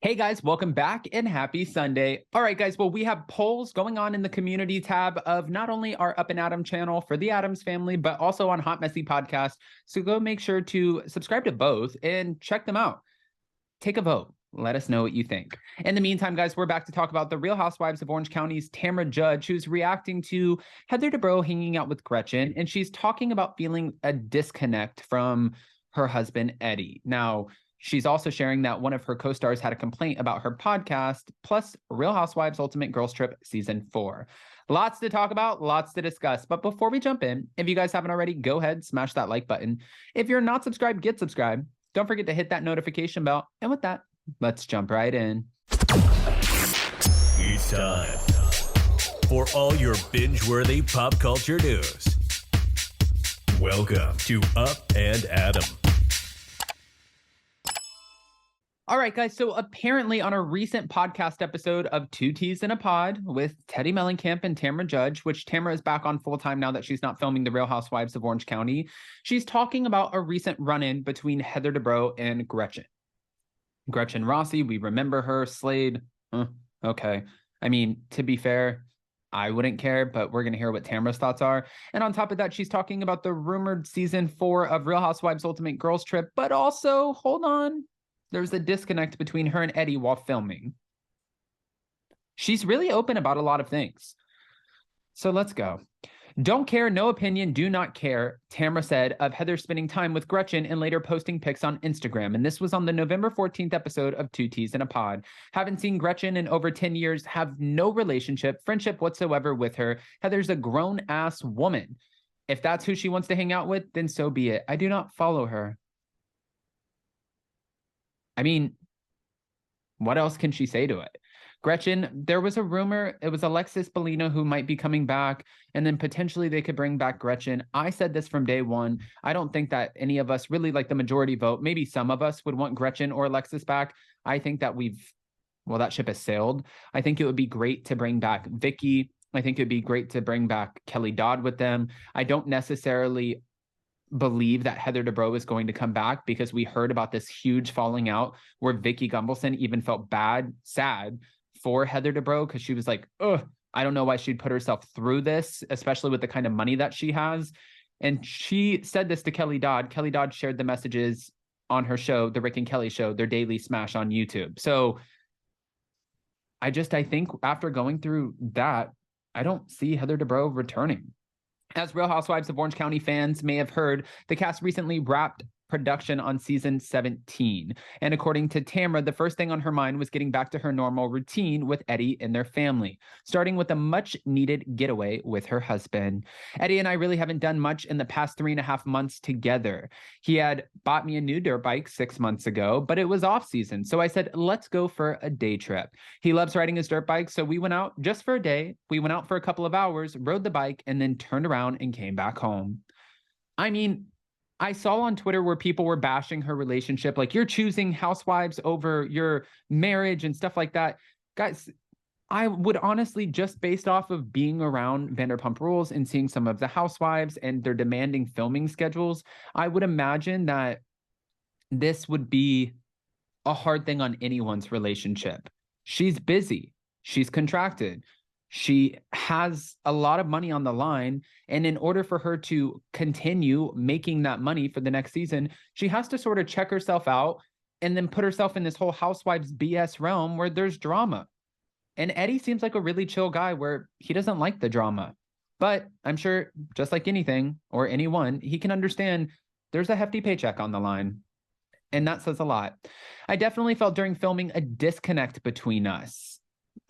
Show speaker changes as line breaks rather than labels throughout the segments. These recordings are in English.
Hey guys, welcome back and happy Sunday. All right, guys, well, we have polls going on in the community tab of not only our Up and Adam channel for the Addams family, but also on Hot Messy Podcast. So go make sure to subscribe to both and check them out. Take a vote. Let us know what you think. In the meantime, guys, we're back to talk about the Real Housewives of Orange County's Tamra Judge, who's reacting to Heather Dubrow hanging out with Gretchen, and she's talking about feeling a disconnect from her husband, Eddie. Now, she's also sharing that one of her co-stars had a complaint about her podcast, plus Real Housewives Ultimate Girls Trip Season 4. Lots to talk about, lots to discuss. But before we jump in, if you guys haven't already, go ahead, smash that like button. If you're not subscribed, get subscribed. Don't forget to hit that notification bell. And with that, let's jump right in.
It's time for all your binge-worthy pop culture news. Welcome to Up and Adam.
All right, guys. So apparently on a recent podcast episode of Two Teas in a Pod with Teddy Mellencamp and Tamra Judge, which Tamra is back on full-time now that she's not filming The Real Housewives of Orange County, she's talking about a recent run-in between Heather Dubrow and Gretchen. Gretchen Rossi, we remember her. Slade, okay. I mean, to be fair, I wouldn't care, but we're going to hear what Tamra's thoughts are. And on top of that, she's talking about the rumored Season 4 of Real Housewives Ultimate Girls Trip, but also, hold on, there's a disconnect between her and Eddie while filming. She's really open about a lot of things. So let's go. Don't care, no opinion, do not care, Tamra said of Heather spending time with Gretchen and later posting pics on Instagram. And this was on the November 14th episode of Two Teas in a Pod. Haven't seen Gretchen in over 10 years, have no relationship, friendship whatsoever with her. Heather's a grown-ass woman. If that's who she wants to hang out with, then so be it. I do not follow her. I mean, what else can she say to it? Gretchen, there was a rumor it was Alexis Bellino who might be coming back, and then potentially they could bring back Gretchen. I said this from day one. I don't think that any of us, really like the majority vote, maybe some of us would want Gretchen or Alexis back. I think that that ship has sailed. I think it would be great to bring back Vicky. I think it would be great to bring back Kelly Dodd with them. I don't necessarily believe that Heather Dubrow is going to come back because we heard about this huge falling out where Vicky Gunvalson even felt sad for Heather Dubrow because she was like, I don't know why she'd put herself through this, especially with the kind of money that she has. And she said this to Kelly Dodd. Kelly Dodd shared the messages on her show, The Rick and Kelly Show, their daily smash on YouTube. So I think after going through that, I don't see Heather Dubrow returning. As Real Housewives of Orange County fans may have heard, the cast recently wrapped production on season 17. And according to Tamra, the first thing on her mind was getting back to her normal routine with Eddie and their family, starting with a much-needed getaway with her husband. Eddie and I really haven't done much in the past 3.5 months together. He had bought me a new dirt bike 6 months ago, but it was off-season, so I said, let's go for a day trip. He loves riding his dirt bike, so we went out just for a day. We went out for a couple of hours, rode the bike, and then turned around and came back home. I mean, I saw on Twitter where people were bashing her relationship, like you're choosing housewives over your marriage and stuff like that. Guys, I would honestly, just based off of being around Vanderpump Rules and seeing some of the housewives and their demanding filming schedules, I would imagine that this would be a hard thing on anyone's relationship. She's busy. She's contracted. She has a lot of money on the line, and in order for her to continue making that money for the next season, she has to sort of check herself out and then put herself in this whole housewives BS realm where there's drama. And Eddie seems like a really chill guy where he doesn't like the drama. But I'm sure, just like anything or anyone, he can understand there's a hefty paycheck on the line. And that says a lot. I definitely felt during filming a disconnect between us,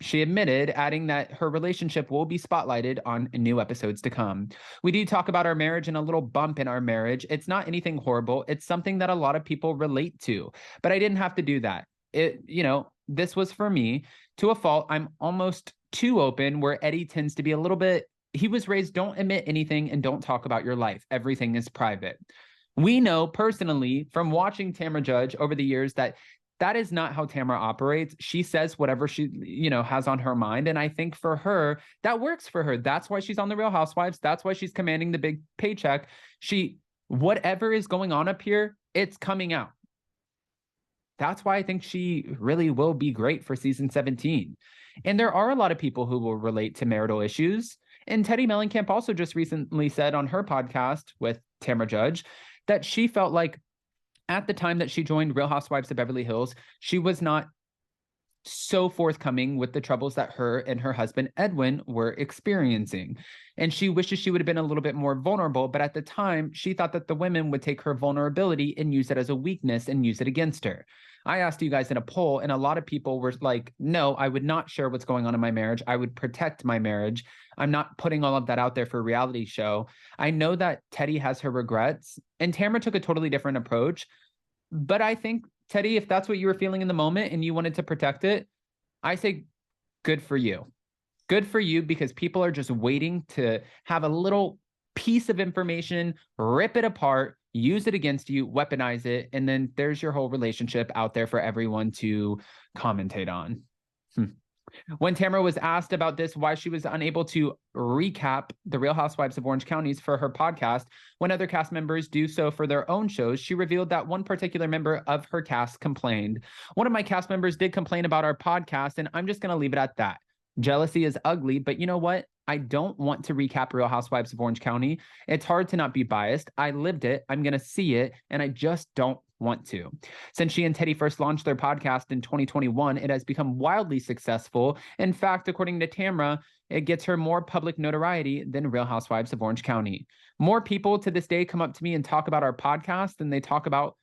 she admitted, adding that her relationship will be spotlighted on new episodes to come. We do talk about our marriage and a little bump in our marriage. It's not anything horrible. It's something that a lot of people relate to, but I didn't have to do that. This was for me to a fault. I'm almost too open, where Eddie tends to be a little bit, he was raised, don't admit anything and don't talk about your life. Everything is private. We know personally from watching Tamra Judge over the years that is not how Tamra operates. She says whatever she, has on her mind. And I think for her, that works for her. That's why she's on The Real Housewives. That's why she's commanding the big paycheck. Whatever is going on up here, it's coming out. That's why I think she really will be great for season 17. And there are a lot of people who will relate to marital issues. And Teddy Mellencamp also just recently said on her podcast with Tamra Judge that she felt like at the time that she joined Real Housewives of Beverly Hills, she was not so forthcoming with the troubles that her and her husband Edwin were experiencing. And she wishes she would have been a little bit more vulnerable, but at the time, she thought that the women would take her vulnerability and use it as a weakness and use it against her. I asked you guys in a poll, and a lot of people were like, no, I would not share what's going on in my marriage. I would protect my marriage. I'm not putting all of that out there for a reality show. I know that Teddy has her regrets, and Tamra took a totally different approach. But I think, Teddy, if that's what you were feeling in the moment and you wanted to protect it, I say good for you. Good for you, because people are just waiting to have a little piece of information, rip it apart, use it against you, weaponize it, and then there's your whole relationship out there for everyone to commentate on. When Tamra was asked about this, why she was unable to recap the Real Housewives of Orange Counties for her podcast when other cast members do so for their own shows, she revealed that one particular member of her cast complained. One of my cast members did complain about our podcast, and I'm just going to leave it at that. Jealousy is ugly, but you know what? I don't want to recap Real Housewives of Orange County. It's hard to not be biased. I lived it. I'm going to see it, and I just don't want to. Since she and Teddy first launched their podcast in 2021, it has become wildly successful. In fact, according to Tamra, it gets her more public notoriety than Real Housewives of Orange County. More people to this day come up to me and talk about our podcast than they talk about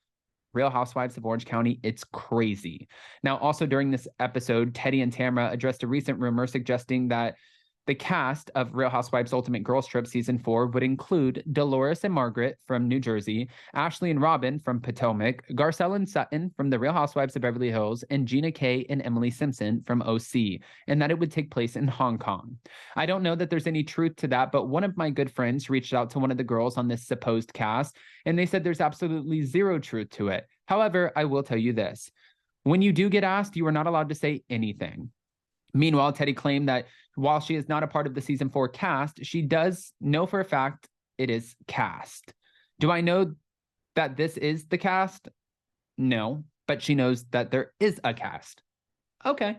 Real Housewives of Orange County. It's crazy. Now, also during this episode, Teddy and Tamra addressed a recent rumor suggesting that the cast of Real Housewives Ultimate Girls Trip Season 4 would include Dolores and Margaret from New Jersey, Ashley and Robin from Potomac, Garcelle and Sutton from the Real Housewives of Beverly Hills, and Gina Kay and Emily Simpson from OC, and that it would take place in Hong Kong. I don't know that there's any truth to that, but one of my good friends reached out to one of the girls on this supposed cast, and they said there's absolutely zero truth to it. However, I will tell you this. When you do get asked, you are not allowed to say anything. Meanwhile, Teddy claimed that while she is not a part of the season 4 cast, she does know for a fact it is cast. Do I know that this is the cast? No, but she knows that there is a cast. Okay.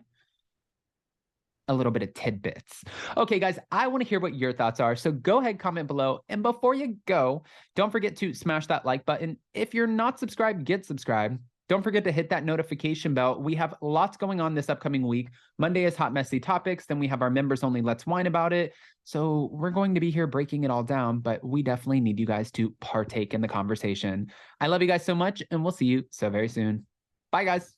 A little bit of tidbits. Okay, guys, I want to hear what your thoughts are. So go ahead, comment below. And before you go, don't forget to smash that like button. If you're not subscribed, get subscribed. Don't forget to hit that notification bell. We have lots going on this upcoming week. Monday is Hot Messy Topics. Then we have our members only Let's Whine About It. So we're going to be here breaking it all down, but we definitely need you guys to partake in the conversation. I love you guys so much, and we'll see you so very soon. Bye, guys.